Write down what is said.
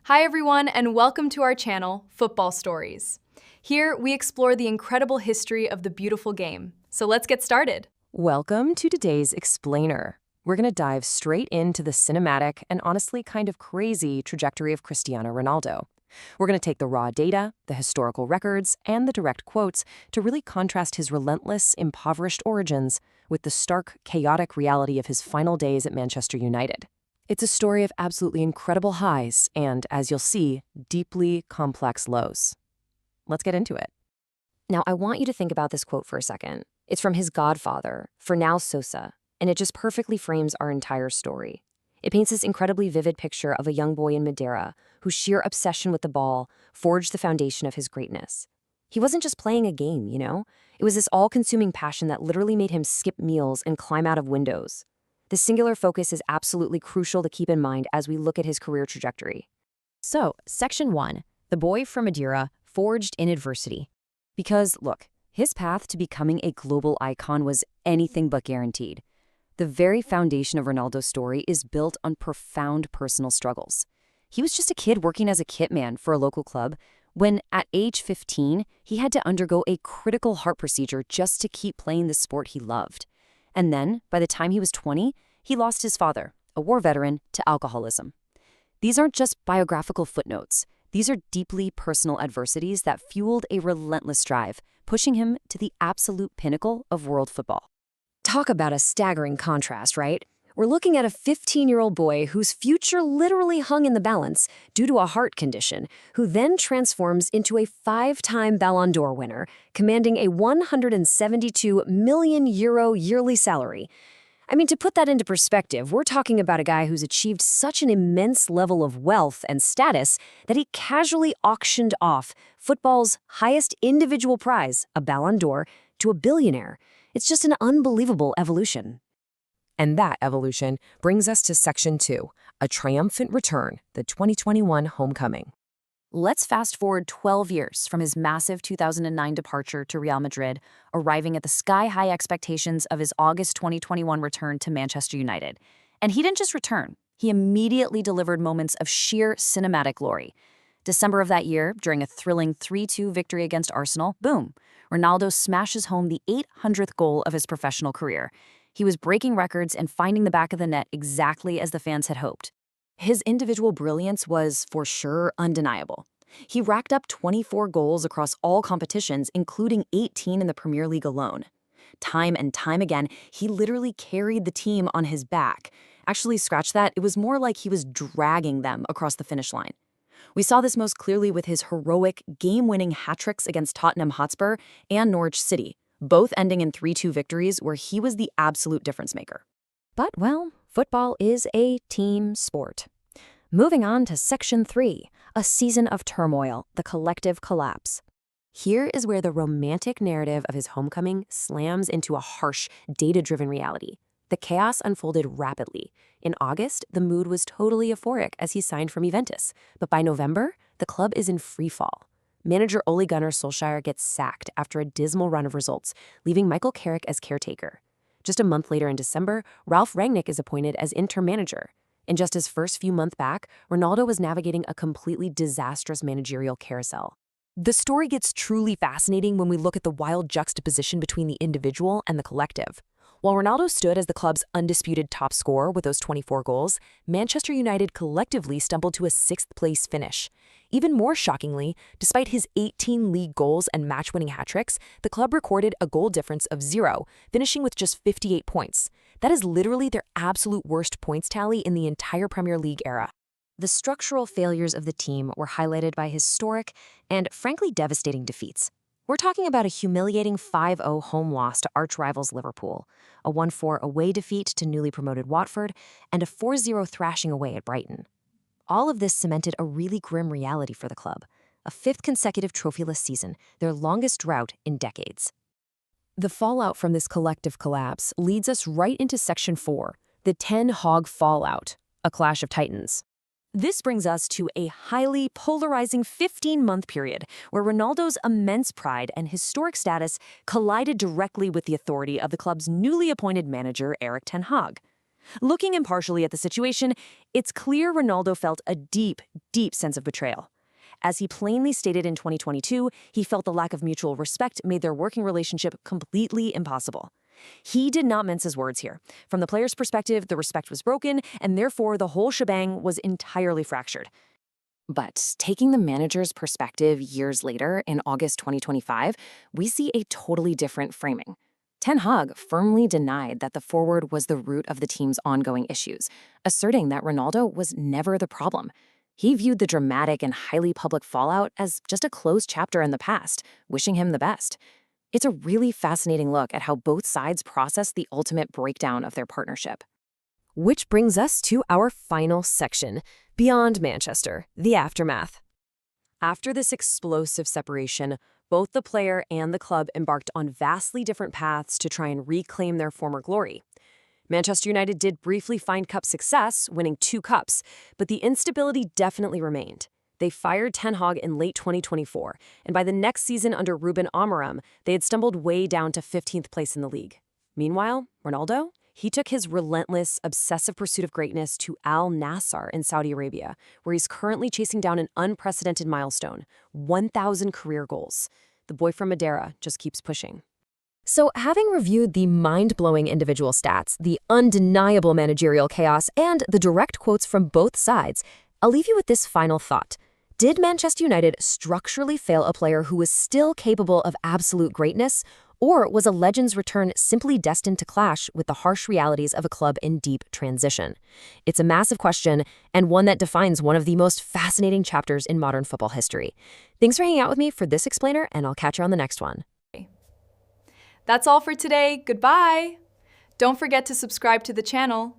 Hi everyone, and welcome to our channel, Football Stories. Here, we explore the incredible history of the beautiful game. So let's get started. Welcome to today's Explainer. We're going to dive straight into the cinematic and honestly kind of crazy trajectory of Cristiano Ronaldo. We're going to take the raw data, the historical records, and the direct quotes to really contrast his relentless, impoverished origins with the stark, chaotic reality of his final days at Manchester United. It's a story of absolutely incredible highs and, as you'll see, deeply complex lows. Let's get into it. Now, I want you to think about this quote for a second. It's from his godfather, Fernão Sousa, and it just perfectly frames our entire story. It paints this incredibly vivid picture of a young boy in Madeira whose sheer obsession with the ball forged the foundation of his greatness. He wasn't just playing a game, you know? It was this all-consuming passion that literally made him skip meals and climb out of windows. This singular focus is absolutely crucial to keep in mind as we look at his career trajectory. So, Section 1, the boy from Madeira, forged in adversity. Because, look, his path to becoming a global icon was anything but guaranteed. The very foundation of Ronaldo's story is built on profound personal struggles. He was just a kid working as a kit man for a local club when, at age 15, he had to undergo a critical heart procedure just to keep playing the sport he loved. And then, by the time he was 20, he lost his father, a war veteran, to alcoholism. These aren't just biographical footnotes. These are deeply personal adversities that fueled a relentless drive, pushing him to the absolute pinnacle of world football. Talk about a staggering contrast, right? We're looking at a 15-year-old boy whose future literally hung in the balance due to a heart condition, who then transforms into a 5-time Ballon d'Or winner, commanding a €172 million yearly salary. I mean, to put that into perspective, we're talking about a guy who's achieved such an immense level of wealth and status that he casually auctioned off football's highest individual prize, a Ballon d'Or, to a billionaire. It's just an unbelievable evolution. And that evolution brings us to Section 2, a triumphant return, the 2021 homecoming. Let's fast forward 12 years from his massive 2009 departure to Real Madrid, arriving at the sky-high expectations of his August 2021 return to Manchester United. And he didn't just return, he immediately delivered moments of sheer cinematic glory. December of that year, during a thrilling 3-2 victory against Arsenal, boom, Ronaldo smashes home the 800th goal of his professional career. He was breaking records and finding the back of the net exactly as the fans had hoped. His individual brilliance was, for sure, undeniable. He racked up 24 goals across all competitions, including 18 in the Premier League alone. Time and time again, he literally carried the team on his back. Actually, scratch that, it was more like he was dragging them across the finish line. We saw this most clearly with his heroic, game-winning hat-tricks against Tottenham Hotspur and Norwich City, both ending in 3-2 victories where he was the absolute difference maker. But, well, football is a team sport. Moving on to Section 3, a season of turmoil, the collective collapse. Here is where the romantic narrative of his homecoming slams into a harsh, data-driven reality. The chaos unfolded rapidly. In August, the mood was totally euphoric as he signed from Juventus. But by November, the club is in free fall. Manager Ole Gunnar Solskjaer gets sacked after a dismal run of results, leaving Michael Carrick as caretaker. Just a month later in December, Ralf Rangnick is appointed as interim manager. In just his first few months back, Ronaldo was navigating a completely disastrous managerial carousel. The story gets truly fascinating when we look at the wild juxtaposition between the individual and the collective. While Ronaldo stood as the club's undisputed top scorer with those 24 goals, Manchester United collectively stumbled to a 6th-place finish. Even more shockingly, despite his 18 league goals and match-winning hat-tricks, the club recorded a goal difference of 0, finishing with just 58 points. That is literally their absolute worst points tally in the entire Premier League era. The structural failures of the team were highlighted by historic and, frankly, devastating defeats. We're talking about a humiliating 5-0 home loss to arch-rivals Liverpool, a 1-4 away defeat to newly promoted Watford, and a 4-0 thrashing away at Brighton. All of this cemented a really grim reality for the club, a 5th consecutive trophyless season, their longest drought in decades. The fallout from this collective collapse leads us right into Section 4, the Ten Hag fallout, a clash of titans. This brings us to a highly polarizing 15-month period where Ronaldo's immense pride and historic status collided directly with the authority of the club's newly appointed manager, Erik ten Hag. Looking impartially at the situation, it's clear Ronaldo felt a deep, deep sense of betrayal. As he plainly stated in 2022, he felt the lack of mutual respect made their working relationship completely impossible. He did not mince his words here. From the player's perspective, the respect was broken, and therefore the whole shebang was entirely fractured. But taking the manager's perspective years later, in August 2025, we see a totally different framing. Ten Hag firmly denied that the forward was the root of the team's ongoing issues, asserting that Ronaldo was never the problem. He viewed the dramatic and highly public fallout as just a closed chapter in the past, wishing him the best. It's a really fascinating look at how both sides process the ultimate breakdown of their partnership. Which brings us to our final section, Beyond Manchester, the aftermath. After this explosive separation, both the player and the club embarked on vastly different paths to try and reclaim their former glory. Manchester United did briefly find cup success, winning 2 cups, but the instability definitely remained. They fired Ten Hag in late 2024, and by the next season under Ruben Amorim, they had stumbled way down to 15th place in the league. Meanwhile, Ronaldo? He took his relentless, obsessive pursuit of greatness to Al Nassr in Saudi Arabia, where he's currently chasing down an unprecedented milestone, 1,000 career goals. The boy from Madeira just keeps pushing. So, having reviewed the mind-blowing individual stats, the undeniable managerial chaos, and the direct quotes from both sides, I'll leave you with this final thought. Did Manchester United structurally fail a player who was still capable of absolute greatness, or was a legend's return simply destined to clash with the harsh realities of a club in deep transition? It's a massive question, and one that defines one of the most fascinating chapters in modern football history. Thanks for hanging out with me for this explainer, and I'll catch you on the next one. That's all for today. Goodbye. Don't forget to subscribe to the channel.